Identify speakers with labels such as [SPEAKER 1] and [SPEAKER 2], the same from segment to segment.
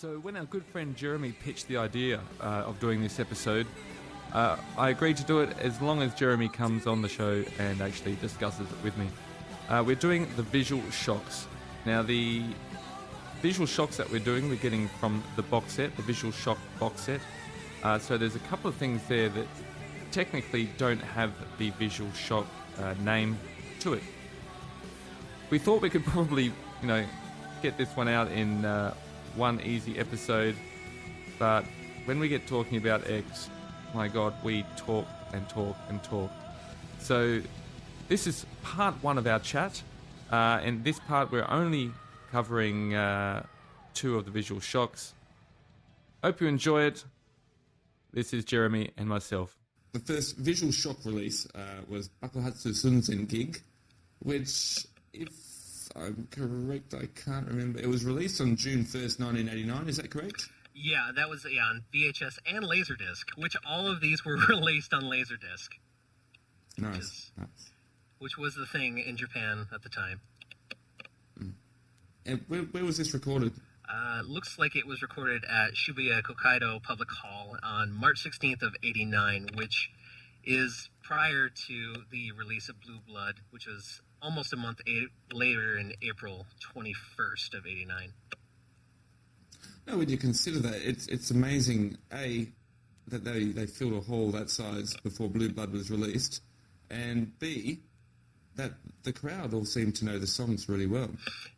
[SPEAKER 1] So when our good friend Jeremy pitched the idea of doing this episode, I agreed to do it as long as Jeremy comes on the show and actually discusses it with me. We're doing the visual shocks. Now the visual shocks that we're doing, we're getting from the box set, the visual shock box set. So there's a couple of things there that technically don't have the visual shock name to it. We thought we could probably, get this one out in one easy episode, but when we get talking about X, my God, we talk and talk and talk. So this is part one of our chat. In this part, we're only covering two of the visual shocks. Hope you enjoy it. This is Jeremy and myself.
[SPEAKER 2] The first visual shock release was Bakuhatsu Sunzen GIG, which, if I'm correct, I can't remember. It was released on June 1st, 1989. Is that correct?
[SPEAKER 3] Yeah, that was on VHS and Laserdisc, which all of these were released on Laserdisc.
[SPEAKER 2] Nice.
[SPEAKER 3] Which was the thing in Japan at the time.
[SPEAKER 2] And where was this recorded?
[SPEAKER 3] Looks like it was recorded at Shibuya Kokaido Public Hall on March 16th of 89, which is prior to the release of Blue Blood, which was almost a month later in April 21st of 89.
[SPEAKER 2] No, when you consider that, it's amazing, A, that they filled a hall that size before Blue Blood was released, and B, that the crowd all seemed to know the songs really well.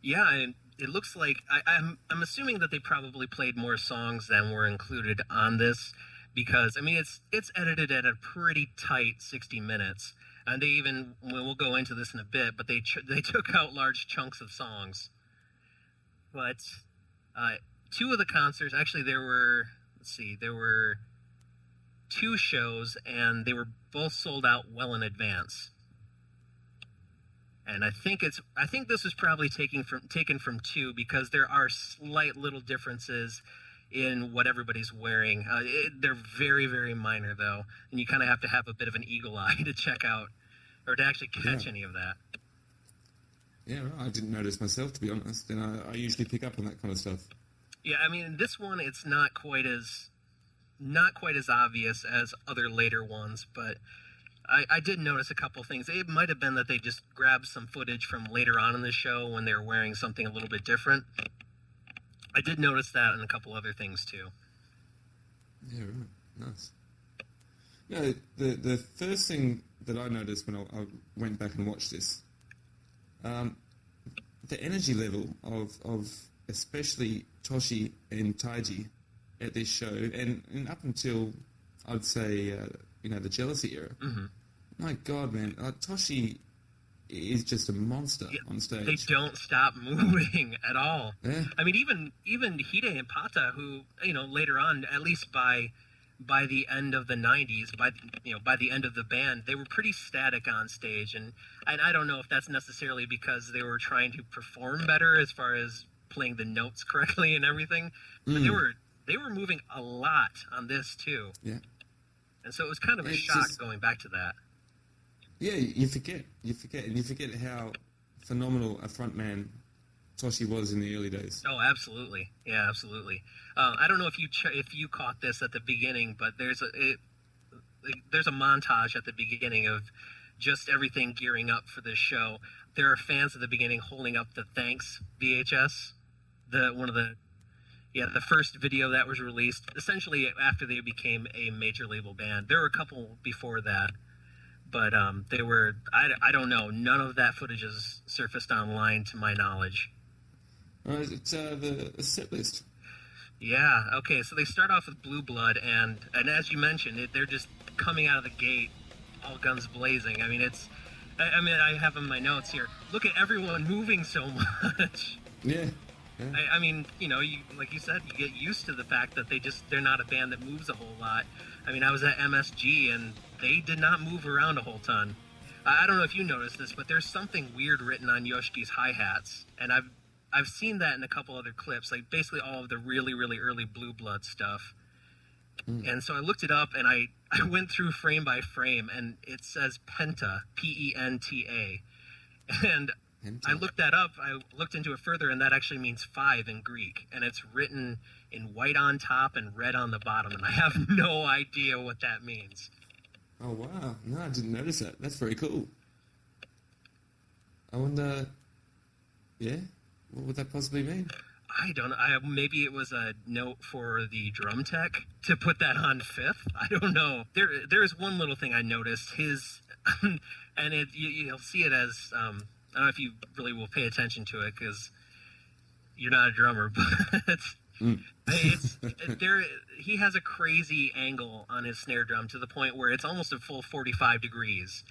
[SPEAKER 3] Yeah, and it looks like, I'm assuming that they probably played more songs than were included on this, because, it's edited at a pretty tight 60 minutes, and they even, we'll go into this in a bit, but they took out large chunks of songs. But two of the concerts, actually there were two shows, and they were both sold out well in advance. And I think this was probably taken from two, because there are slight little differences in what everybody's wearing. They're very, very minor, though, and you kind of have to have a bit of an eagle eye to check out, or to actually catch any of that.
[SPEAKER 2] Yeah, I didn't notice myself, to be honest, and I usually pick up on that kind of stuff.
[SPEAKER 3] Yeah, this one, it's not quite as obvious as other later ones, but I did notice a couple things. It might have been that they just grabbed some footage from later on in the show when they were wearing something a little bit different. I did notice that and a couple other things, too.
[SPEAKER 2] Yeah, right. Nice. No, the first thing that I noticed when I went back and watched this, the energy level of especially Toshi and Taiji at this show, and up until, I'd say, the Jealousy era. Mm-hmm. My God, man, Toshi is just a monster on stage.
[SPEAKER 3] They don't stop moving at all.
[SPEAKER 2] Yeah.
[SPEAKER 3] Even Hide and Pata, who, later on, at least by the end of the 90s, by the end of the band, they were pretty static on stage, and I don't know if that's necessarily because they were trying to perform better as far as playing the notes correctly and everything, but they were moving a lot on this too.
[SPEAKER 2] Yeah.
[SPEAKER 3] And so it was kind of a shock going back to that.
[SPEAKER 2] Yeah, you forget how phenomenal a frontman Toshi was in the early days.
[SPEAKER 3] Oh, absolutely. Yeah, absolutely. I don't know if you caught this at the beginning, but there's a montage at the beginning of just everything gearing up for this show. There are fans at the beginning holding up the Thanks VHS, the first video that was released, essentially after they became a major label band. There were a couple before that, but they were, I don't know, none of that footage has surfaced online to my knowledge.
[SPEAKER 2] It's the set list.
[SPEAKER 3] Yeah, okay, so they start off with Blue Blood, and as you mentioned, they're just coming out of the gate, all guns blazing. I have in my notes here, look at everyone moving so much.
[SPEAKER 2] Yeah.
[SPEAKER 3] Like you said, you get used to the fact that they're not a band that moves a whole lot. I was at MSG, and they did not move around a whole ton. I don't know if you noticed this, but there's something weird written on Yoshiki's hi-hats, and I've seen that in a couple other clips, like basically all of the really, really early Blue Blood stuff. And so I looked it up, and I went through frame by frame, and it says Penta, P-E-N-T-A. And I looked that up. I looked into it further, and that actually means 5 in Greek, and it's written in white on top and red on the bottom, and I have no idea what that means.
[SPEAKER 2] Oh, wow. No, I didn't notice that. That's very cool. I wonder... Yeah? What would that possibly mean?
[SPEAKER 3] I don't know. Maybe it was a note for the drum tech to put that on 5th. I don't know. There is one little thing I noticed. His... and you'll see it as... I don't know if you really will pay attention to it, because you're not a drummer, but... He has a crazy angle on his snare drum to the point where it's almost a full 45 degrees,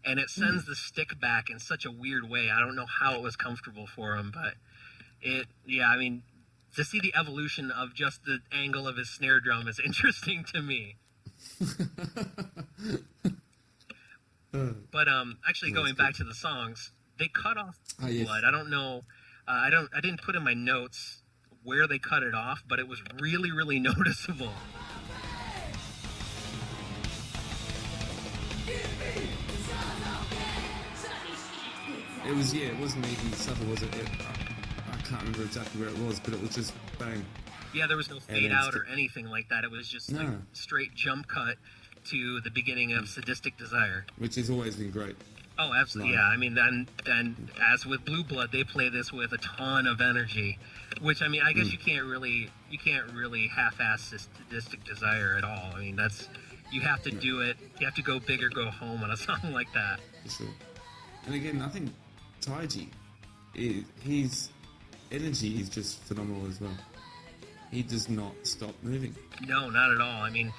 [SPEAKER 3] and it sends the stick back in such a weird way. I don't know how it was comfortable for him, but to see the evolution of just the angle of his snare drum is interesting to me. But actually, going back to the songs, they cut off blood. I don't know. I didn't put in my notes where they cut it off, but it was really, really noticeable.
[SPEAKER 2] It wasn't even subtle, was it? I can't remember exactly where it was, but it was just bang.
[SPEAKER 3] Yeah, there was no fade out or anything like that. It was just like straight jump cut to the beginning of Sadistic Desire.
[SPEAKER 2] Which has always been great.
[SPEAKER 3] Oh, absolutely, yeah. I mean, then as with Blue Blood, they play this with a ton of energy, which, I mean, I guess you can't really half-ass Sadistic Desire at all. I mean, you have to do it. You have to go big or go home on a song like that.
[SPEAKER 2] For sure. And again, I think Taiji, his energy is just phenomenal as well. He does not stop moving.
[SPEAKER 3] No, not at all. I mean,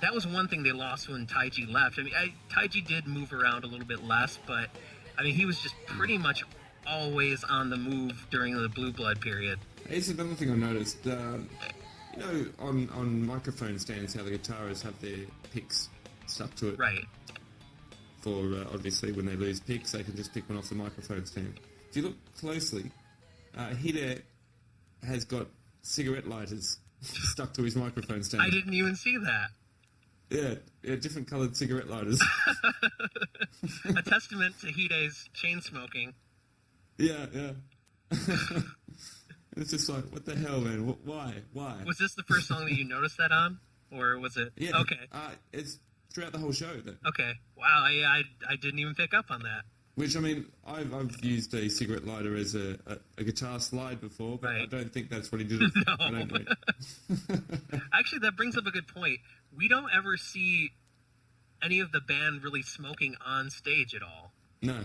[SPEAKER 3] that was one thing they lost when Taiji left. I mean, Taiji did move around a little bit less, but I mean, he was just pretty much always on the move during the Blue Blood period.
[SPEAKER 2] It's another thing I noticed. You know, on microphone stands, how the guitarists have their picks stuck to it.
[SPEAKER 3] Right.
[SPEAKER 2] For obviously, when they lose picks, they can just pick one off the microphone stand. If you look closely, Hide has got cigarette lighters stuck to his microphone stand.
[SPEAKER 3] I didn't even see that.
[SPEAKER 2] Yeah, different coloured cigarette lighters.
[SPEAKER 3] A testament to Hide's chain smoking.
[SPEAKER 2] Yeah. It's just like, what the hell, man? Why?
[SPEAKER 3] Was this the first song that you noticed that on? Or was it?
[SPEAKER 2] Yeah.
[SPEAKER 3] Okay.
[SPEAKER 2] It's throughout the whole show.
[SPEAKER 3] Okay. Wow, I didn't even pick up on that.
[SPEAKER 2] Which, I mean, I've used a cigarette lighter as a guitar slide before, but I don't think that's what he did it for.
[SPEAKER 3] No.
[SPEAKER 2] I don't know.
[SPEAKER 3] Actually, that brings up a good point. We don't ever see any of the band really smoking on stage at all.
[SPEAKER 2] No.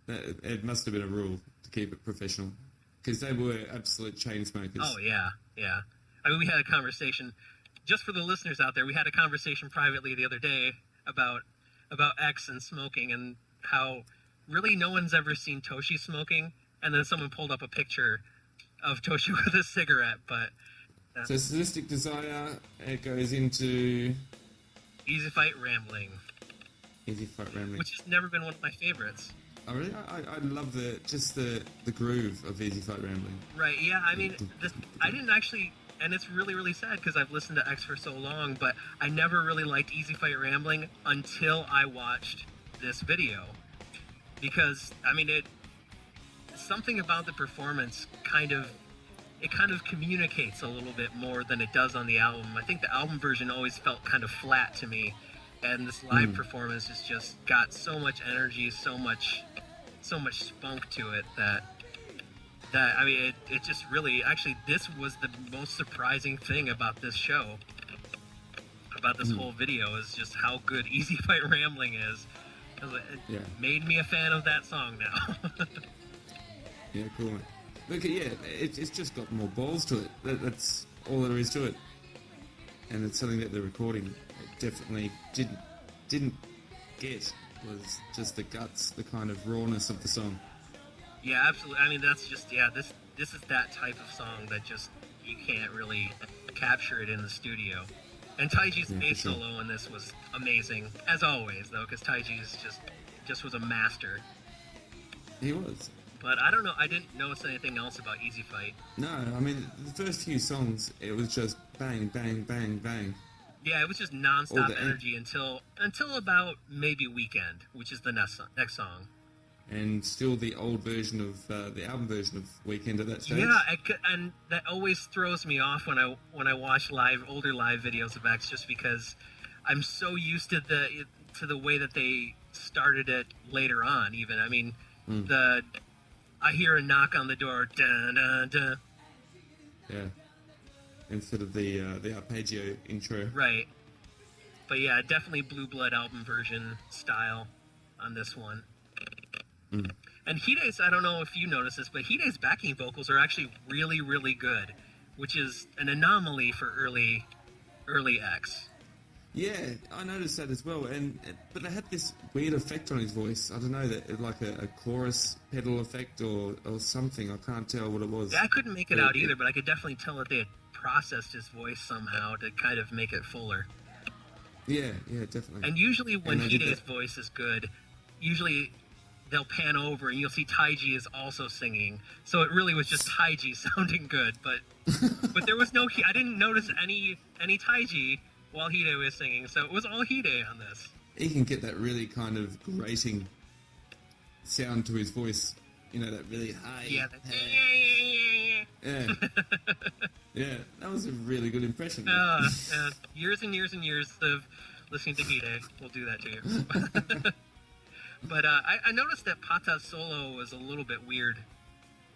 [SPEAKER 2] It must have been a rule to keep it professional. Because they were absolute chain smokers.
[SPEAKER 3] Oh, yeah. I mean, we had a conversation, just for the listeners out there, we had a conversation privately the other day about X and smoking, and how really no one's ever seen Toshi smoking, and then someone pulled up a picture of Toshi with a cigarette, but...
[SPEAKER 2] So Sadistic Desire, it goes into...
[SPEAKER 3] Easy Fight Rambling. Which has never been one of my favorites.
[SPEAKER 2] Oh, really? I love the groove of Easy Fight Rambling.
[SPEAKER 3] Right, yeah, I mean, I didn't actually... And it's really, really sad, because I've listened to X for so long, but I never really liked Easy Fight Rambling until I watched this video. Because, I mean, something about the performance kind of communicates a little bit more than it does on the album. I think the album version always felt kind of flat to me, and this live performance has just got so much energy, so much spunk to it that I mean, it just really, actually, this was the most surprising thing about this show, about this whole video, is just how good Easy Fight Rambling is. It made me a fan of that song now.
[SPEAKER 2] Yeah, cool. Look, it's just got more balls to it. That's all there is to it. And it's something that the recording definitely didn't get, was just the guts, the kind of rawness of the song.
[SPEAKER 3] Yeah, absolutely. I mean, that's just, this is that type of song that just, you can't really capture it in the studio. And Taiji's bass solo in this was amazing, as always, though, because Taiji's just was a master.
[SPEAKER 2] He was.
[SPEAKER 3] But I don't know, I didn't notice anything else about Easy Fight.
[SPEAKER 2] No, I mean, the first few songs, it was just bang, bang, bang, bang.
[SPEAKER 3] Yeah, it was just non-stop energy until about maybe Weekend, which is the next song.
[SPEAKER 2] and still the old version of the album version of Weekend at that stage.
[SPEAKER 3] Yeah, and that always throws me off when I watch older live videos of X, just because I'm so used to the way that they started it later on. Even I mean, I hear a knock on the door, dun, dun, dun.
[SPEAKER 2] Yeah, instead of the arpeggio intro.
[SPEAKER 3] Right. But yeah, definitely Blue Blood album version style on this one. And Hide's, I don't know if you noticed this, but Hide's backing vocals are actually really, really good, which is an anomaly for early X.
[SPEAKER 2] Yeah, I noticed that as well. But they had this weird effect on his voice. I don't know, like a chorus pedal effect or something. I can't tell what it was.
[SPEAKER 3] Yeah, I couldn't make it out either, but I could definitely tell that they had processed his voice somehow to kind of make it fuller.
[SPEAKER 2] Yeah, definitely.
[SPEAKER 3] And usually when Hide's voice is good, usually they'll pan over and you'll see Taiji is also singing. So it really was just Taiji sounding good, but there was no, I didn't notice any Taiji while Hide was singing, so it was all Hide on this.
[SPEAKER 2] He can get that really kind of grating sound to his voice, that really high.
[SPEAKER 3] Yeah,
[SPEAKER 2] yeah. Yeah, that was a really good impression.
[SPEAKER 3] Years and years and years of listening to Hide will do that to you. But I noticed that Pata's solo was a little bit weird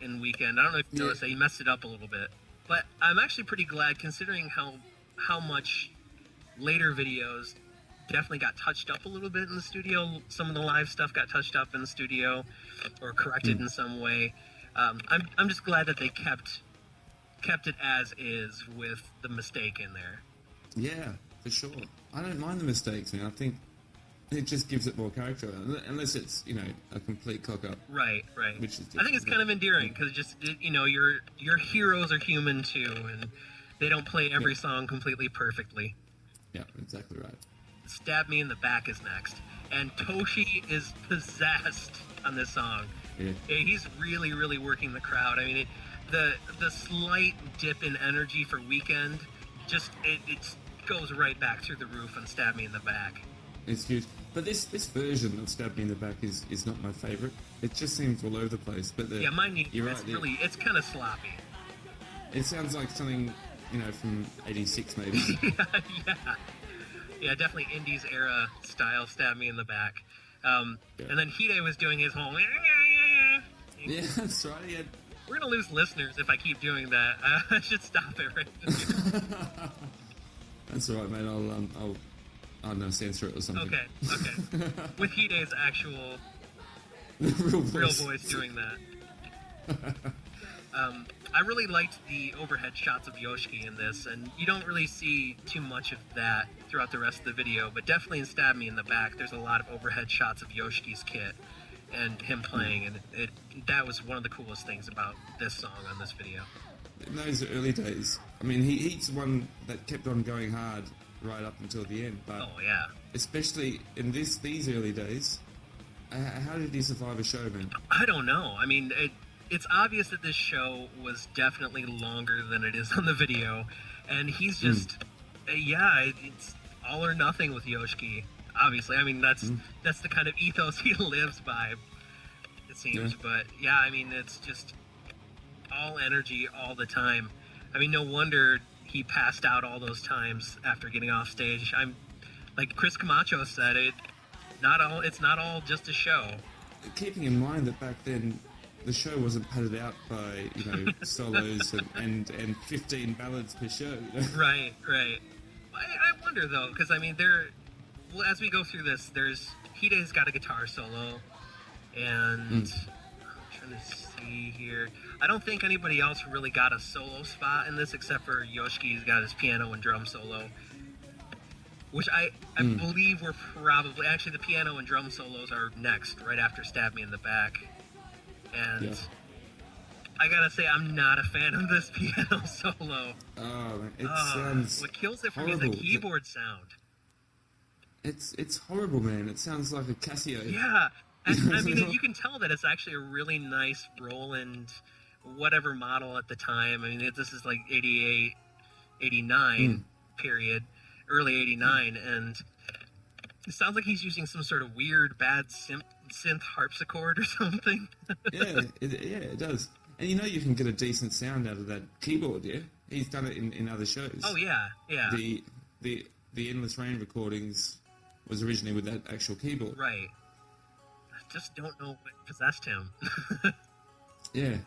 [SPEAKER 3] in Weekend. I don't know if you noticed that he messed it up a little bit. But I'm actually pretty glad, considering how much later videos definitely got touched up a little bit in the studio. Some of the live stuff got touched up in the studio or corrected in some way. I'm just glad that they kept it as is with the mistake in there.
[SPEAKER 2] Yeah, for sure. I don't mind the mistakes, man. I think it just gives it more character, unless it's a complete cock up.
[SPEAKER 3] Right.
[SPEAKER 2] Which is
[SPEAKER 3] I think it's kind of endearing because your heroes are human too, and they don't play every song completely perfectly.
[SPEAKER 2] Yeah, exactly right.
[SPEAKER 3] Stab Me in the Back is next, and Toshi is possessed on this song.
[SPEAKER 2] Yeah.
[SPEAKER 3] He's really, really working the crowd. I mean, the slight dip in energy for Weekend, just it goes right back through the roof on Stab Me in the Back.
[SPEAKER 2] It's huge. But this version of Stab Me in the Back is not my favourite. It just seems all over the place. But
[SPEAKER 3] mine.
[SPEAKER 2] You're
[SPEAKER 3] it's
[SPEAKER 2] right,
[SPEAKER 3] really, it's kind of sloppy.
[SPEAKER 2] It sounds like something from '86 maybe.
[SPEAKER 3] Yeah, definitely Indies era style. Stab Me in the Back. And then Hide was doing his whole.
[SPEAKER 2] Yeah, that's right. Yeah.
[SPEAKER 3] We're gonna lose listeners if I keep doing that. I should stop it right now.
[SPEAKER 2] That's all right, mate. I'll I don't know, censor it or something.
[SPEAKER 3] Okay. With Hide's actual
[SPEAKER 2] real
[SPEAKER 3] voice doing that. I really liked the overhead shots of Yoshiki in this, and you don't really see too much of that throughout the rest of the video, but definitely in Stab Me in the Back, there's a lot of overhead shots of Yoshiki's kit and him playing, and that was one of the coolest things about this song on this video.
[SPEAKER 2] In those early days, I mean, he's the one that kept on going hard right up until the end, but especially in these early days, how did he survive a show, man?
[SPEAKER 3] I don't know. I mean, it's obvious that this show was definitely longer than it is on the video, and he's just it's all or nothing with Yoshiki. Obviously, I mean that's the kind of ethos he lives by, it seems. But I mean, it's just all energy all the time. I mean, no wonder he passed out all those times after getting off stage. I'm like Chris Camacho said, it's not all just a show.
[SPEAKER 2] Keeping in mind that back then the show wasn't padded out by solos and 15 ballads per show.
[SPEAKER 3] Right. I wonder though, because I mean, as we go through this, Hide's got a guitar solo, and I'm trying to see here. I don't think anybody else really got a solo spot in this except for Yoshiki's got his piano and drum solo, which I believe were probably actually the piano and drum solos are next, right after Stab Me in the Back. And I gotta say, I'm not a fan of this piano solo.
[SPEAKER 2] Oh, it sounds
[SPEAKER 3] what kills it for
[SPEAKER 2] horrible.
[SPEAKER 3] me is the keyboard sound.
[SPEAKER 2] It's horrible, man. It sounds like a Casio.
[SPEAKER 3] Yeah, and I mean, you can tell that it's actually a really nice Roland, whatever model at the time. I mean, this is like 88, 89 period, early 89, and it sounds like he's using some sort of weird bad synth harpsichord or something.
[SPEAKER 2] Yeah, it does. And you know you can get a decent sound out of that keyboard, yeah? He's done it in other shows.
[SPEAKER 3] Oh, yeah.
[SPEAKER 2] The Endless Rain recordings was originally with that actual keyboard.
[SPEAKER 3] Right. I just don't know what possessed him.
[SPEAKER 2] Yeah.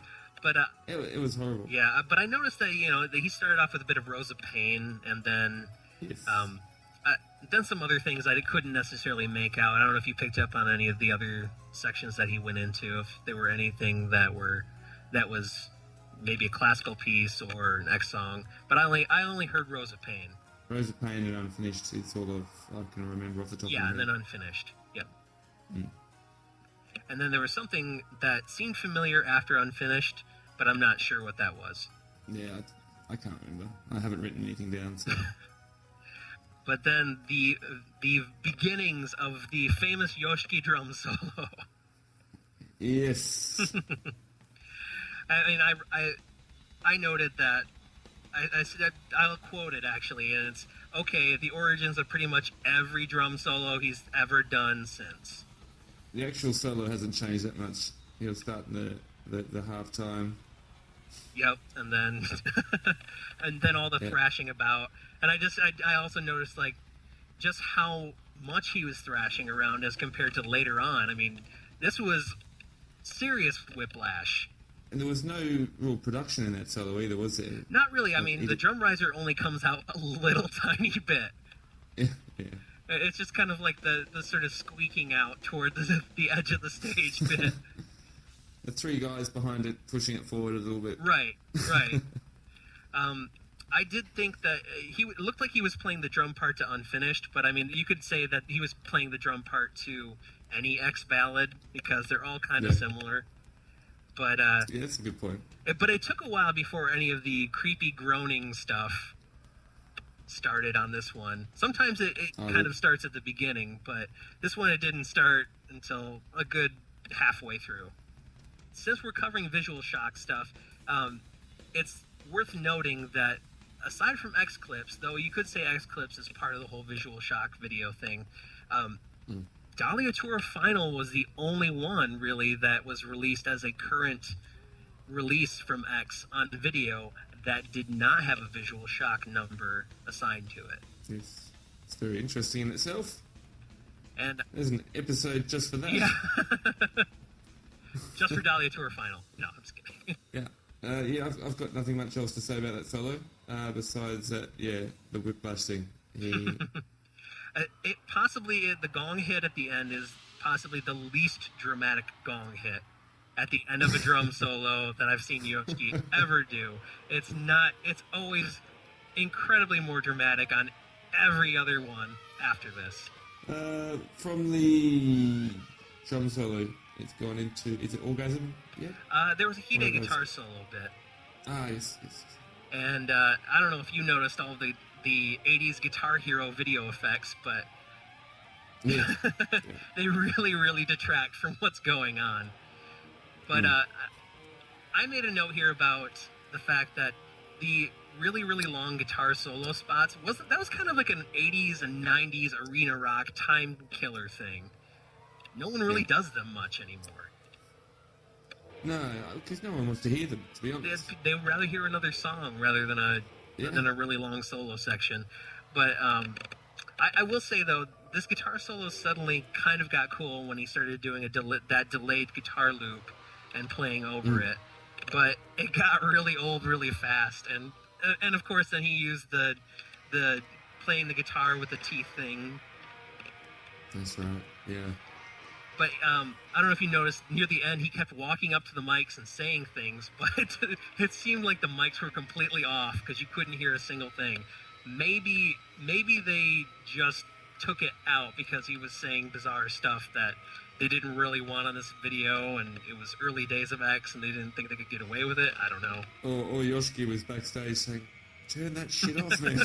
[SPEAKER 3] But
[SPEAKER 2] it was horrible.
[SPEAKER 3] yeah, but I noticed that, that he started off with a bit of Rose of Pain, and then
[SPEAKER 2] Yes.
[SPEAKER 3] then some other things I couldn't necessarily make out. I don't know if you picked up on any of the other sections that he went into, if there were anything that was maybe a classical piece or an X song. But I only heard Rose of Pain.
[SPEAKER 2] Rose of Pain and Unfinished is all of I can remember off the top of my
[SPEAKER 3] Yeah,
[SPEAKER 2] head.
[SPEAKER 3] and then Unfinished. Yep. And then there was something that seemed familiar after Unfinished, but I'm not sure what that was.
[SPEAKER 2] Yeah, I can't remember. I haven't written anything down, so...
[SPEAKER 3] But then the beginnings of the famous Yoshiki drum solo.
[SPEAKER 2] Yes.
[SPEAKER 3] I mean, I noted that. I said I'll quote it actually, and it's okay. The origins of pretty much every drum solo he's ever done since.
[SPEAKER 2] The actual solo hasn't changed that much. He'll start in the halftime.
[SPEAKER 3] Yep, and then and then all the thrashing about, and I also noticed like just how much he was thrashing around as compared to later on. I mean, this was serious whiplash.
[SPEAKER 2] And there was no real production in that solo either, was there?
[SPEAKER 3] Not really. I mean, the drum riser only comes out a little tiny bit.
[SPEAKER 2] Yeah.
[SPEAKER 3] It's just kind of like the sort of squeaking out toward the edge of the stage bit.
[SPEAKER 2] The three guys behind it pushing it forward a little bit.
[SPEAKER 3] Right. I did think that it looked like he was playing the drum part to Unfinished, but I mean, you could say that he was playing the drum part to any X ballad because they're all kind of similar. But
[SPEAKER 2] yeah, that's a good point.
[SPEAKER 3] But it took a while before any of the creepy groaning stuff started on this one. Sometimes it kind of starts at the beginning, but this one it didn't start until a good halfway through. Since we're covering visual shock stuff, it's worth noting that aside from X-Clips, though you could say X-Clips is part of the whole visual shock video thing, Dahlia Tour Final was the only one, really, that was released as a current release from X on video that did not have a visual shock number assigned to it.
[SPEAKER 2] It's very interesting in itself.
[SPEAKER 3] And
[SPEAKER 2] there's an episode just for that.
[SPEAKER 3] Yeah. Just for Dahlia Tour Final. No, I'm just kidding.
[SPEAKER 2] Yeah. I've got nothing much else to say about that solo, besides that, the whiplash thing.
[SPEAKER 3] The gong hit at the end is possibly the least dramatic gong hit at the end of a drum solo that I've seen Yoshiki ever do. It's always incredibly more dramatic on every other one after this.
[SPEAKER 2] From the drum solo, it's gone into, is it Orgasm yet?
[SPEAKER 3] There was a Hide guitar solo bit.
[SPEAKER 2] Yes.
[SPEAKER 3] And I don't know if you noticed all the 80s Guitar Hero video effects, but they really, really detract from what's going on. But I made a note here about the fact that the really, really long guitar solo spots, that was kind of like an 80s and 90s arena rock time killer thing. No one really does them much anymore.
[SPEAKER 2] No, because no one wants to hear them, to be honest.
[SPEAKER 3] They would rather hear another song rather than a really long solo section. But I will say, though, this guitar solo suddenly kind of got cool when he started doing that delayed guitar loop and playing over it. But it got really old really fast. And of course, then he used the playing the guitar with the teeth thing.
[SPEAKER 2] That's right, yeah.
[SPEAKER 3] But I don't know if you noticed, near the end, he kept walking up to the mics and saying things, but it seemed like the mics were completely off because you couldn't hear a single thing. Maybe they just took it out because he was saying bizarre stuff that they didn't really want on this video, and it was early days of X, and they didn't think they could get away with it. I don't know.
[SPEAKER 2] Or Yoshiki was backstage saying, "Turn that shit off, man."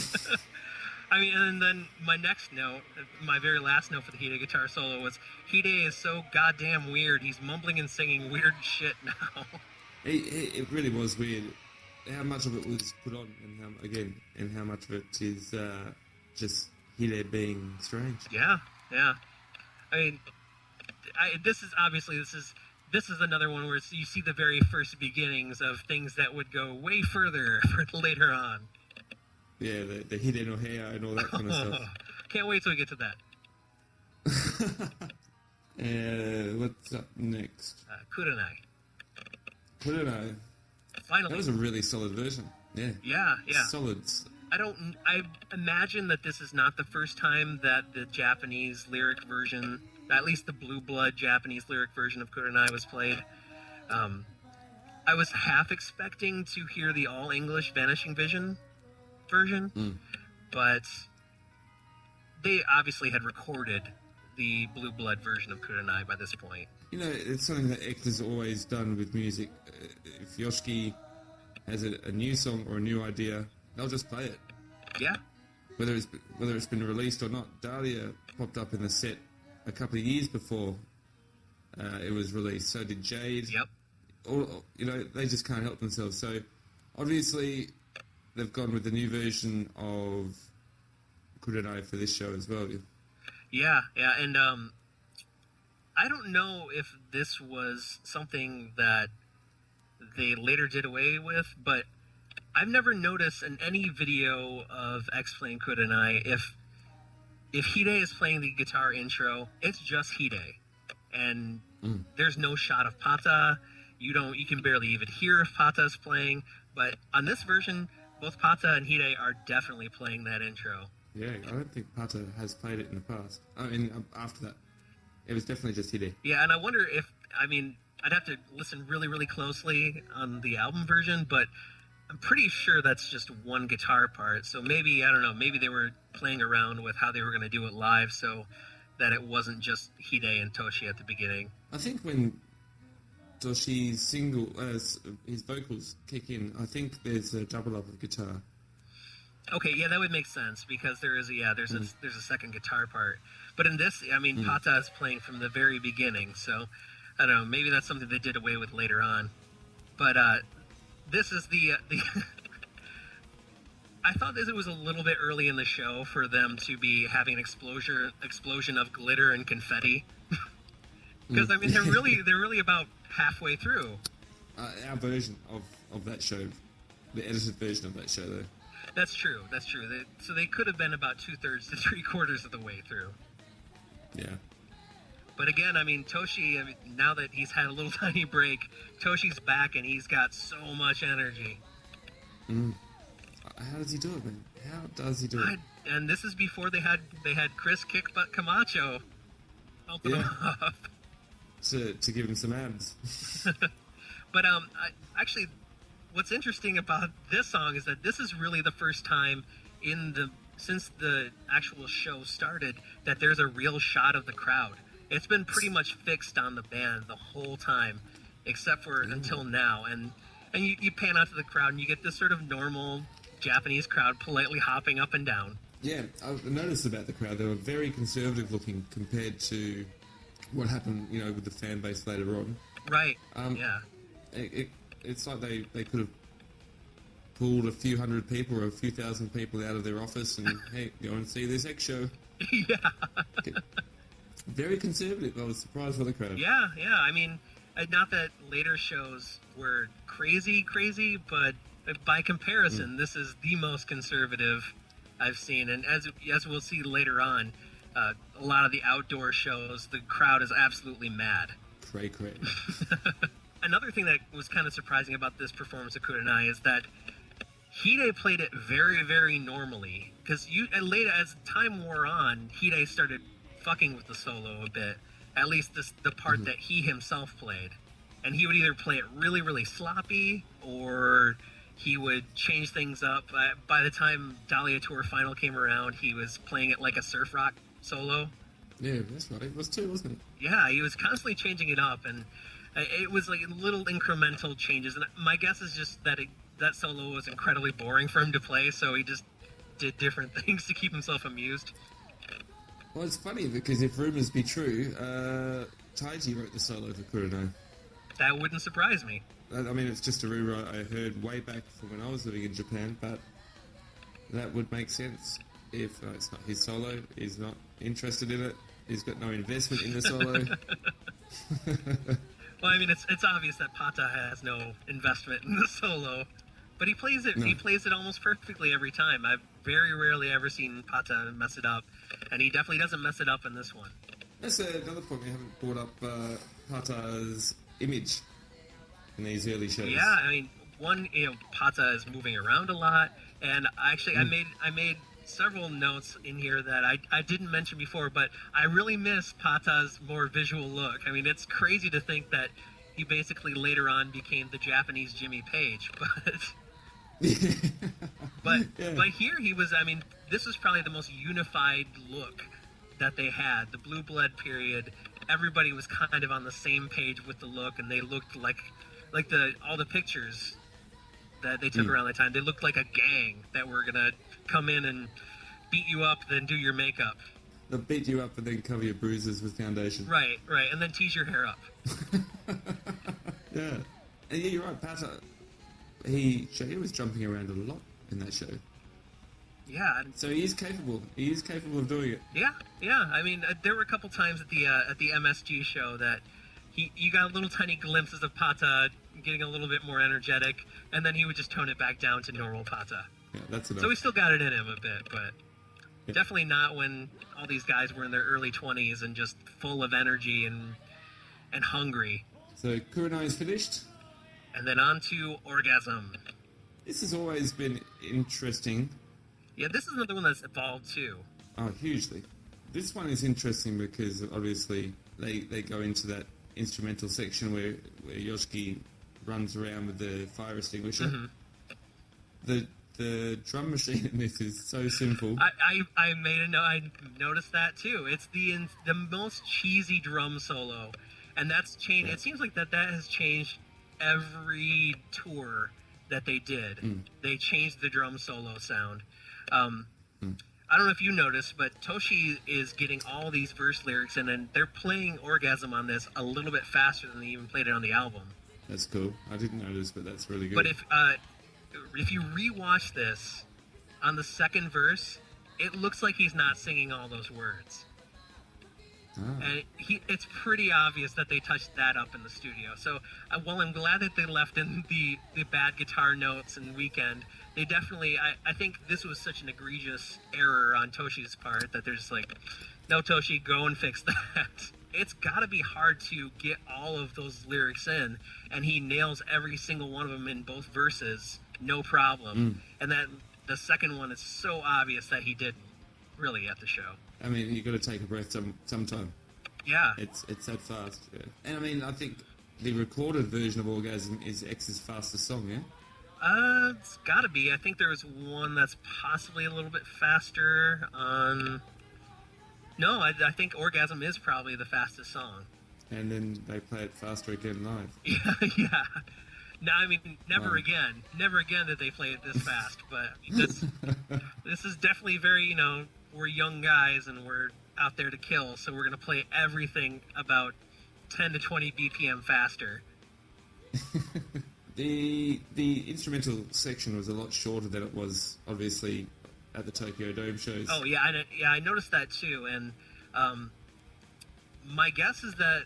[SPEAKER 3] I mean, and then my next note, my very last note for the Hide guitar solo was, Hide is so goddamn weird. He's mumbling and singing weird shit now.
[SPEAKER 2] It really was weird. How much of it was put on, and how much of it is just Hide being strange.
[SPEAKER 3] Yeah. I mean, this is obviously this is another one where you see the very first beginnings of things that would go way further later on.
[SPEAKER 2] Yeah, the hide no hair and all that kind of stuff.
[SPEAKER 3] Can't wait till we get to that.
[SPEAKER 2] What's up next?
[SPEAKER 3] Kurenai.
[SPEAKER 2] Kurenai.
[SPEAKER 3] Finally.
[SPEAKER 2] That was a really solid version. Yeah.
[SPEAKER 3] Yeah.
[SPEAKER 2] Solids.
[SPEAKER 3] I imagine that this is not the first time that the Japanese lyric version, at least the Blue Blood Japanese lyric version of Kurenai was played. I was half expecting to hear the all-English Vanishing Vision version, but they obviously had recorded the Blue Blood version of Kurenai by this point.
[SPEAKER 2] You know, it's something that X has always done with music. If Yoshiki has a new song or a new idea, they'll just play it.
[SPEAKER 3] Yeah.
[SPEAKER 2] Whether it's been released or not. Dahlia popped up in the set a couple of years before it was released. So did Jade.
[SPEAKER 3] Yep.
[SPEAKER 2] You know, they just can't help themselves. So obviously they've gone with the new version of Kurenai for this show as well.
[SPEAKER 3] Yeah, and I don't know if this was something that they later did away with, but I've never noticed in any video of X playing Kurenai, if Hide is playing the guitar intro, it's just Hide, and there's no shot of Pata. You can barely even hear if Pata's playing, but on this version, both Pata and Hide are definitely playing that intro.
[SPEAKER 2] Yeah, I don't think Pata has played it in the past. I mean, after that, it was definitely just Hide.
[SPEAKER 3] Yeah, and I wonder if, I'd have to listen really, really closely on the album version, but I'm pretty sure that's just one guitar part. So maybe, I don't know, maybe they were playing around with how they were going to do it live so that it wasn't just Hide and Toshi at the beginning.
[SPEAKER 2] I think when Toshi's his vocals kick in, I think there's a double up of guitar.
[SPEAKER 3] Okay, yeah, that would make sense because there's a second guitar part. But in this, Pata is playing from the very beginning, so I don't know, maybe that's something they did away with later on. But this is the I thought this was a little bit early in the show for them to be having an explosion of glitter and confetti. Because they're really about halfway through.
[SPEAKER 2] Our version of that show, the edited version of that show, though.
[SPEAKER 3] That's true. So they could have been about 2/3 to 3/4 of the way through.
[SPEAKER 2] Yeah.
[SPEAKER 3] But again, Toshi, now that he's had a little tiny break, Toshi's back and he's got so much energy.
[SPEAKER 2] How does he do it, man? How does he do it?
[SPEAKER 3] And this is before they had Chris Kick Butt Camacho helping him up.
[SPEAKER 2] To give him some abs.
[SPEAKER 3] But actually, what's interesting about this song is that this is really the first time since the actual show started that there's a real shot of the crowd. It's been pretty much fixed on the band the whole time, except for until now. And you pan out to the crowd and you get this sort of normal Japanese crowd politely hopping up and down.
[SPEAKER 2] Yeah, I noticed about the crowd. They were very conservative looking compared to what happened, with the fan base later on.
[SPEAKER 3] Right. Yeah.
[SPEAKER 2] It's like they could have pulled a few hundred people or a few thousand people out of their office and, hey, go and see this X show.
[SPEAKER 3] Yeah.
[SPEAKER 2] Okay. Very conservative. I was surprised by the crowd.
[SPEAKER 3] Yeah. Not that later shows were crazy, but by comparison, this is the most conservative I've seen. And as we'll see later on, a lot of the outdoor shows, the crowd is absolutely mad.
[SPEAKER 2] Cray.
[SPEAKER 3] Another thing that was kind of surprising about this performance of Kurenai is that Hide played it very, very normally. Because later, as time wore on, Hide started fucking with the solo a bit. At least the part that he himself played. And he would either play it really, really sloppy, or he would change things up. By the time Dahlia Tour Final came around, he was playing it like a surf rock solo.
[SPEAKER 2] Yeah, that's right. It was too, wasn't it?
[SPEAKER 3] Yeah, he was constantly changing it up, and it was like little incremental changes. And my guess is just that that solo was incredibly boring for him to play, so he just did different things to keep himself amused.
[SPEAKER 2] Well, it's funny because if rumors be true, Taiji wrote the solo for Kurenai.
[SPEAKER 3] That wouldn't surprise me.
[SPEAKER 2] It's just a rumor I heard way back from when I was living in Japan, but that would make sense if it's not his solo, he's not interested in it. He's got no investment in the solo.
[SPEAKER 3] Well, I mean, it's obvious that Pata has no investment in the solo, but he plays it.
[SPEAKER 2] No.
[SPEAKER 3] He plays it almost perfectly every time. I've very rarely ever seen Pata mess it up, and he definitely doesn't mess it up in this one.
[SPEAKER 2] That's another point we haven't brought up. Pata's image in these early shows.
[SPEAKER 3] Yeah, I mean, Pata is moving around a lot, and actually, I made several notes in here that I didn't mention before, but I really miss Pata's more visual look. I mean, it's crazy to think that he basically later on became the Japanese Jimmy Page, but but here he was. I mean, this was probably the most unified look that they had. The Blue Blood period, everybody was kind of on the same page with the look, and they looked like all the pictures that they took around that time. They looked like a gang that were gonna come in and beat you up, then do your makeup.
[SPEAKER 2] They'll beat you up and then cover your bruises with foundation.
[SPEAKER 3] Right, and then tease your hair up.
[SPEAKER 2] Yeah. And yeah, you're right, Pata. He was jumping around a lot in that show.
[SPEAKER 3] Yeah.
[SPEAKER 2] So he is capable. He is capable of doing it.
[SPEAKER 3] Yeah. I mean, there were a couple times at the MSG show that you got little tiny glimpses of Pata getting a little bit more energetic, and then he would just tone it back down to normal Pata.
[SPEAKER 2] Yeah, that's enough.
[SPEAKER 3] So he still got it in him a bit, but definitely not when all these guys were in their early 20s and just full of energy and hungry.
[SPEAKER 2] So Kurenai is finished.
[SPEAKER 3] And then on to Orgasm.
[SPEAKER 2] This has always been interesting.
[SPEAKER 3] Yeah, this is another one that's evolved too.
[SPEAKER 2] Oh, hugely. This one is interesting because obviously they go into that instrumental section where Yoshiki runs around with the fire extinguisher. Mm-hmm. The drum machine in this is so simple.
[SPEAKER 3] I made a note. I noticed that too. It's the most cheesy drum solo, and that's changed. Yeah. It seems like that has changed every tour that they did. They changed the drum solo sound. I don't know if you noticed, but Toshi is getting all these verse lyrics, and then they're playing Orgasm on this a little bit faster than they even played it on the album.
[SPEAKER 2] That's cool. I didn't notice, but that's really good.
[SPEAKER 3] But if you rewatch this, on the second verse, it looks like he's not singing all those words. And it's pretty obvious that they touched that up in the studio. So, while I'm glad that they left in the bad guitar notes and Weekend, they definitely, I think this was such an egregious error on Toshi's part that they're just like, no, Toshi, go and fix that. It's got to be hard to get all of those lyrics in, and he nails every single one of them in both verses, no problem. And that the second one is so obvious that he didn't really at the show.
[SPEAKER 2] I mean, you got to take a breath sometime.
[SPEAKER 3] Yeah.
[SPEAKER 2] It's that fast, yeah. And I mean, I think the recorded version of Orgasm is X's fastest song, yeah?
[SPEAKER 3] It's gotta be. I think there was one that's possibly a little bit faster on... No, I think Orgasm is probably the fastest song.
[SPEAKER 2] And then they play it faster again live.
[SPEAKER 3] Yeah. No, I mean, never again. Never again did they play it this fast. But this is definitely very, we're young guys and we're out there to kill, so we're going to play everything about 10 to 20 BPM faster.
[SPEAKER 2] The instrumental section was a lot shorter than it was, obviously, at the Tokyo Dome shows.
[SPEAKER 3] Oh, yeah, I noticed that too, and my guess is that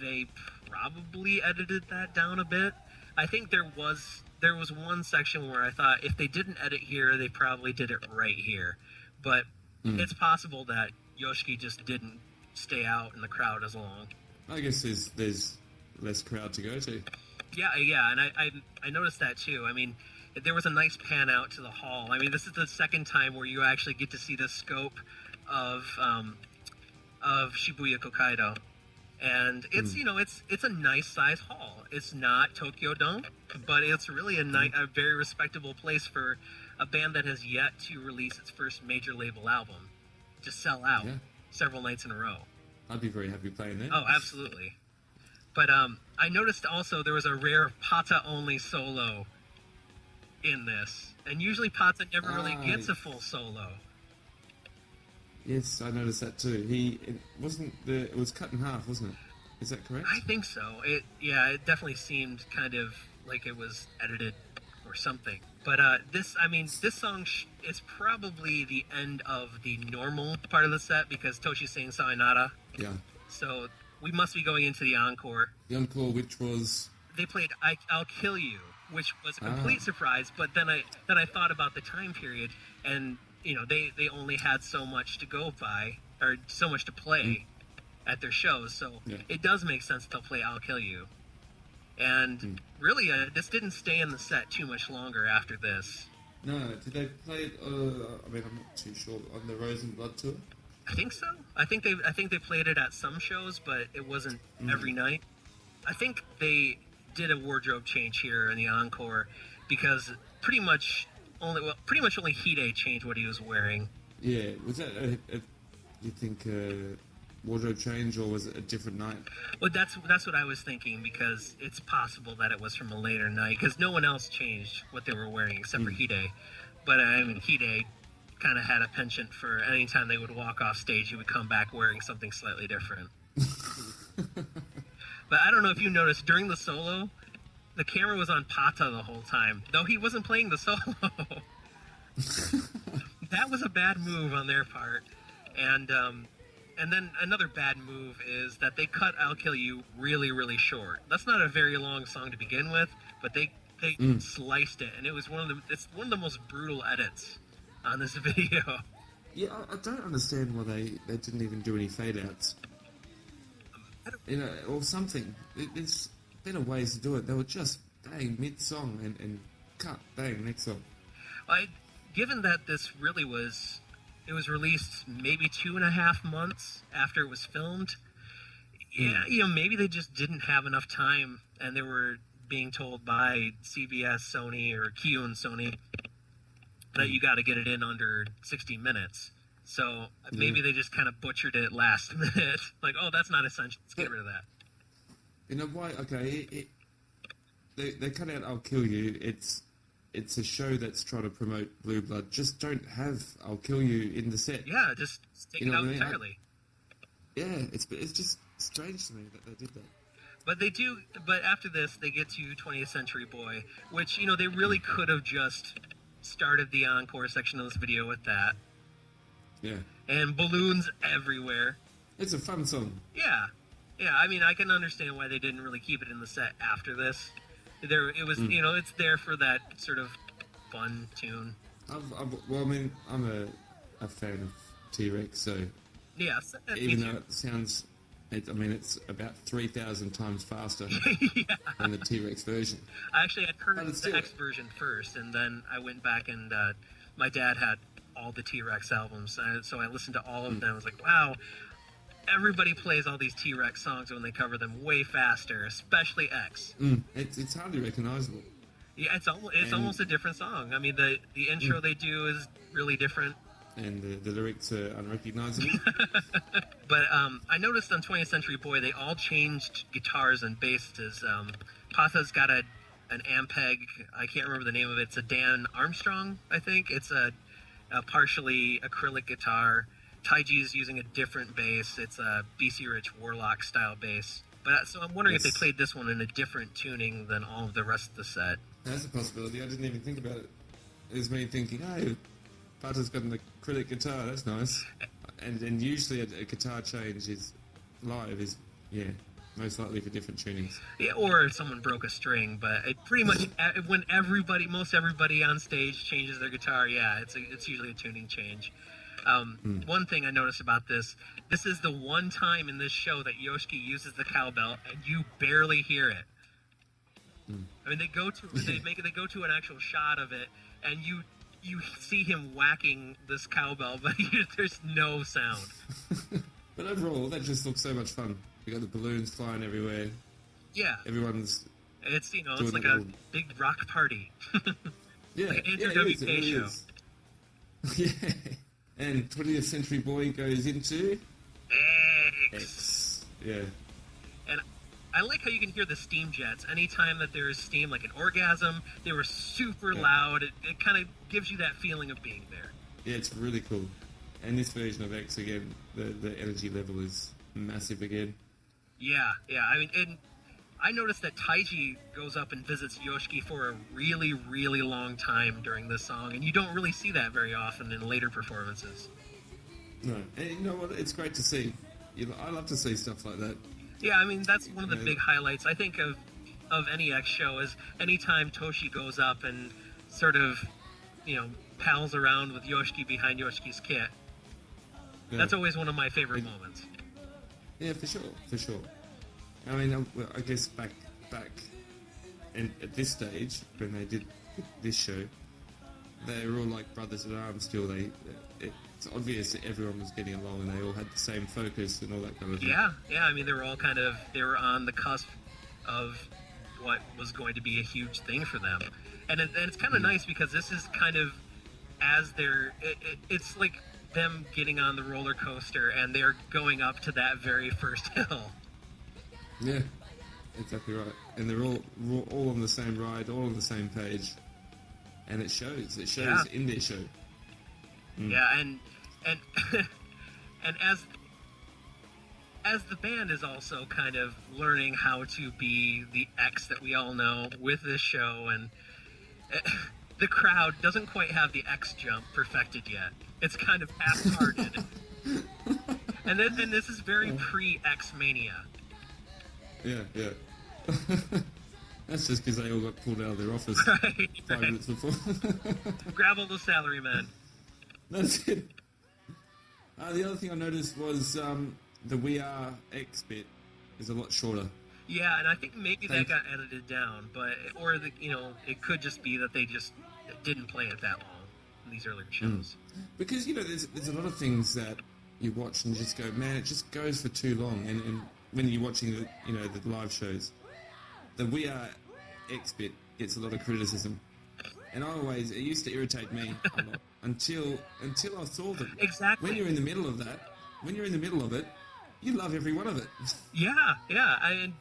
[SPEAKER 3] they probably edited that down a bit. I think there was one section where I thought if they didn't edit here, they probably did it right here. But it's possible that Yoshiki just didn't stay out in the crowd as long.
[SPEAKER 2] I guess there's less crowd to go to.
[SPEAKER 3] Yeah, and I noticed that too. I mean, there was a nice pan out to the hall. I mean, this is the second time where you actually get to see the scope of Shibuya Kokaido. And it's it's a nice size hall. It's not Tokyo Dome, but it's really a very respectable place for a band that has yet to release its first major label album to sell out several nights in a row.
[SPEAKER 2] I'd be very happy playing that.
[SPEAKER 3] Oh, absolutely. But I noticed also there was a rare Pata only solo in this, and usually Pata never really gets a full solo.
[SPEAKER 2] Yes, I noticed that too. It was cut in half, wasn't it? Is that correct?
[SPEAKER 3] I think so. It definitely seemed kind of like it was edited or something. But this song is probably the end of the normal part of the set because Toshi's saying Sayonara.
[SPEAKER 2] Yeah.
[SPEAKER 3] So we must be going into the encore.
[SPEAKER 2] The encore, which was...
[SPEAKER 3] They played I'll Kill You, which was a complete surprise. But then I thought about the time period, and they only had so much to go by, or so much to play at their shows. So it does make sense to play I'll Kill You. And really, this didn't stay in the set too much longer after this.
[SPEAKER 2] No, did they play it? I'm not too sure. On the Rose and Blood tour?
[SPEAKER 3] I think so. I think they played it at some shows, but it wasn't every night. I think they did a wardrobe change here in the encore because pretty much only Hide changed what he was wearing.
[SPEAKER 2] Yeah, was that you think wardrobe change, or was it a different night?
[SPEAKER 3] Well, that's what I was thinking, because it's possible that it was from a later night, because no one else changed what they were wearing except for Hide. But Hide kind of had a penchant for any time they would walk off stage, he would come back wearing something slightly different. But I don't know if you noticed, during the solo, the camera was on Pata the whole time, though he wasn't playing the solo. That was a bad move on their part. And then another bad move is that they cut I'll Kill You really, really short. That's not a very long song to begin with, but they sliced it, and it's one of the most brutal edits on this video.
[SPEAKER 2] Yeah, I don't understand why they didn't even do any fade-outs. Or something. There's better ways to do it. They were just, bang, mid-song, and cut, bang, next song.
[SPEAKER 3] Given that this really was... It was released maybe 2.5 months after it was filmed. Yeah, maybe they just didn't have enough time, and they were being told by CBS, Sony, or Q and Sony that you got to get it in under 60 minutes. So maybe they just kind of butchered it last minute. Like, oh, that's not essential. Let's get rid of that.
[SPEAKER 2] You know why? Okay, they cut out I'll Kill You. It's a show that's trying to promote Blue Blood. Just don't have I'll Kill You in the set.
[SPEAKER 3] Yeah, just take it out entirely.
[SPEAKER 2] It's just strange to me that they did that.
[SPEAKER 3] But after this, they get to 20th Century Boy, which, they really could have just started the encore section of this video with that.
[SPEAKER 2] Yeah.
[SPEAKER 3] And balloons everywhere.
[SPEAKER 2] It's a fun song.
[SPEAKER 3] Yeah. Yeah, I can understand why they didn't really keep it in the set after this. It was, it's there for that sort of fun tune.
[SPEAKER 2] I'm a fan of T-Rex, so...
[SPEAKER 3] Yeah,
[SPEAKER 2] even though it sounds... it's about 3,000 times faster than the T-Rex version.
[SPEAKER 3] I actually had heard the X version first, and then I went back and my dad had all the T-Rex albums, so I listened to all of them. I was like, wow, everybody plays all these T-Rex songs when they cover them way faster, especially X.
[SPEAKER 2] It's hardly recognizable.
[SPEAKER 3] Yeah, it's almost a different song. The intro they do is really different.
[SPEAKER 2] And the lyrics are unrecognizable.
[SPEAKER 3] But I noticed on 20th Century Boy, they all changed guitars and basses. Pata's got an Ampeg, I can't remember the name of it. It's a Dan Armstrong, I think. It's a partially acrylic guitar. Taiji's using a different bass. It's a BC Rich Warlock style bass. So I'm wondering if they played this one in a different tuning than all of the rest of the set.
[SPEAKER 2] That's a possibility. I didn't even think about it. It was me thinking, oh, Pata's got an acrylic guitar, that's nice. And usually a guitar change is most likely for different tunings. Yeah,
[SPEAKER 3] or if someone broke a string, but it pretty much when most everybody on stage changes their guitar, it's usually a tuning change. One thing I noticed about this is the one time in this show that Yoshiki uses the cowbell and you barely hear it. They go to an actual shot of it, and you see him whacking this cowbell, but there's no sound.
[SPEAKER 2] But overall, that just looks so much fun. We got the balloons flying everywhere.
[SPEAKER 3] Yeah.
[SPEAKER 2] Everyone's...
[SPEAKER 3] It's like a big rock party.
[SPEAKER 2] Yeah.
[SPEAKER 3] Like an Enter WK show.
[SPEAKER 2] Yeah. And 20th Century Boy goes into...
[SPEAKER 3] X.
[SPEAKER 2] Yeah.
[SPEAKER 3] And I like how you can hear the steam jets. Anytime that there is steam, like an orgasm, they were super loud. It kind of gives you that feeling of being there.
[SPEAKER 2] Yeah, it's really cool. And this version of X, again, the energy level is massive again.
[SPEAKER 3] Yeah. And I noticed that Taiji goes up and visits Yoshiki for a really, really long time during this song, and you don't really see that very often in later performances.
[SPEAKER 2] No, and you know what? It's great to see. I love to see stuff like that.
[SPEAKER 3] Yeah, I mean, that's one of the big highlights, I think, of any X show, is anytime Toshi goes up and sort of, pals around with Yoshiki behind Yoshiki's kit. Yeah. That's always one of my favorite moments.
[SPEAKER 2] Yeah, for sure. I mean, I guess back and at this stage, when they did this show, they were all like brothers in arms still. It's obvious that everyone was getting along and they all had the same focus and all that kind of thing.
[SPEAKER 3] Yeah, I mean, they were all they were on the cusp of what was going to be a huge thing for them. And it's kind of nice because this is kind of as it's like them getting on the roller coaster and they're going up to that very first hill.
[SPEAKER 2] Yeah, exactly right. And they're all on the same ride, all on the same page. And it shows. It shows in their show. Mm.
[SPEAKER 3] Yeah, and and as the band is also kind of learning how to be the X that we all know with this show, and the crowd doesn't quite have the X jump perfected yet. It's kind of half-hearted. and this is very pre-X Mania.
[SPEAKER 2] Yeah. That's just because they all got pulled out of their office 5 minutes before.
[SPEAKER 3] Grab all the salary men.
[SPEAKER 2] That's it. The other thing I noticed was the We Are X bit is a lot shorter.
[SPEAKER 3] Yeah, and I think maybe that got edited down, it could just be that they just didn't play it that long in these earlier shows.
[SPEAKER 2] Because there's a lot of things that you watch and you just go, man, it just goes for too long. And when you're watching the live shows, the We Are X bit gets a lot of criticism, and it used to irritate me a lot until I saw them.
[SPEAKER 3] Exactly.
[SPEAKER 2] When you're in the middle of it, you love every one of it.
[SPEAKER 3] Yeah. I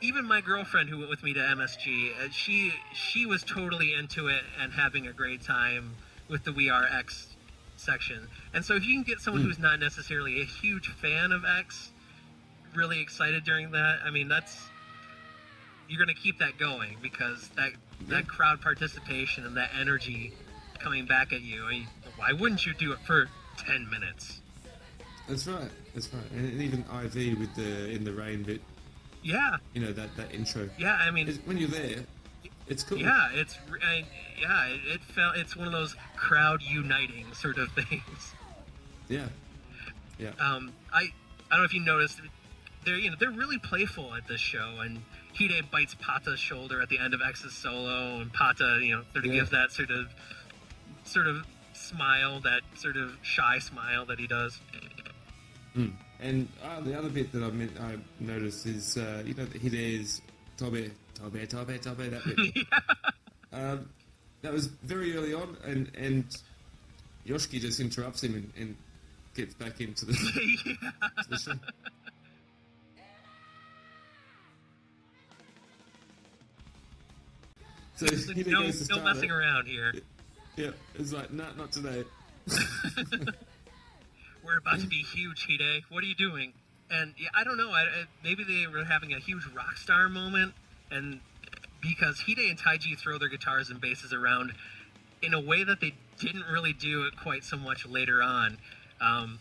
[SPEAKER 3] even my girlfriend who went with me to MSG, she was totally into it and having a great time with the We Are X section. And so if you can get someone who's not necessarily a huge fan of X really excited during that, I mean, you're going to keep that going because that crowd participation and that energy coming back at you, I mean, why wouldn't you do it for 10 minutes?
[SPEAKER 2] That's right. And even IV with the In the Rain bit.
[SPEAKER 3] Yeah.
[SPEAKER 2] That intro.
[SPEAKER 3] Yeah, I mean,
[SPEAKER 2] when you're there, it's cool.
[SPEAKER 3] Yeah, it's one of those crowd uniting sort of things.
[SPEAKER 2] Yeah.
[SPEAKER 3] I don't know if you noticed, they're really playful at this show, and Hide bites Pata's shoulder at the end of X's solo, and Pata, gives that sort of smile, that sort of shy smile that he does.
[SPEAKER 2] And the other bit that I noticed is, Hide's Tobe, that bit.
[SPEAKER 3] Yeah.
[SPEAKER 2] That was very early on, and Yoshiki just interrupts him and gets back into the, to the show. So
[SPEAKER 3] like, no messing around here.
[SPEAKER 2] Yeah, it's like, not today.
[SPEAKER 3] We're about to be huge, Hide. What are you doing? And yeah, I don't know. Maybe they were having a huge rock star moment, and because Hide and Taiji throw their guitars and basses around in a way that they didn't really do it quite so much later on. Hide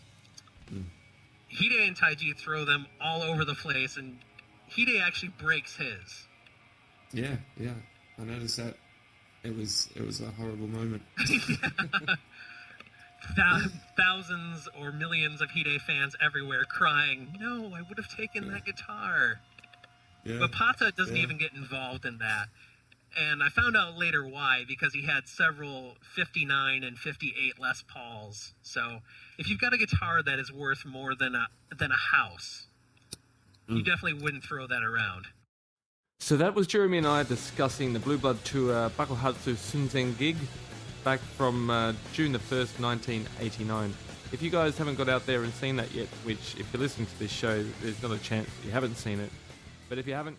[SPEAKER 3] and Taiji throw them all over the place, and Hide actually breaks his.
[SPEAKER 2] Yeah. I noticed that. It was a horrible moment.
[SPEAKER 3] Thousands or millions of Hide fans everywhere crying, "No, I would have taken that guitar." Yeah. But Pata doesn't even get involved in that. And I found out later why, because he had several 59 and 58 Les Pauls. So if you've got a guitar that is worth more than a house, you definitely wouldn't throw that around.
[SPEAKER 1] So that was Jeremy and I discussing the Blue Blood tour Bakuhatsu Sunzen GIG back from June the 1st, 1989. If you guys haven't got out there and seen that yet, which if you're listening to this show, there's not a chance that you haven't seen it. But if you haven't,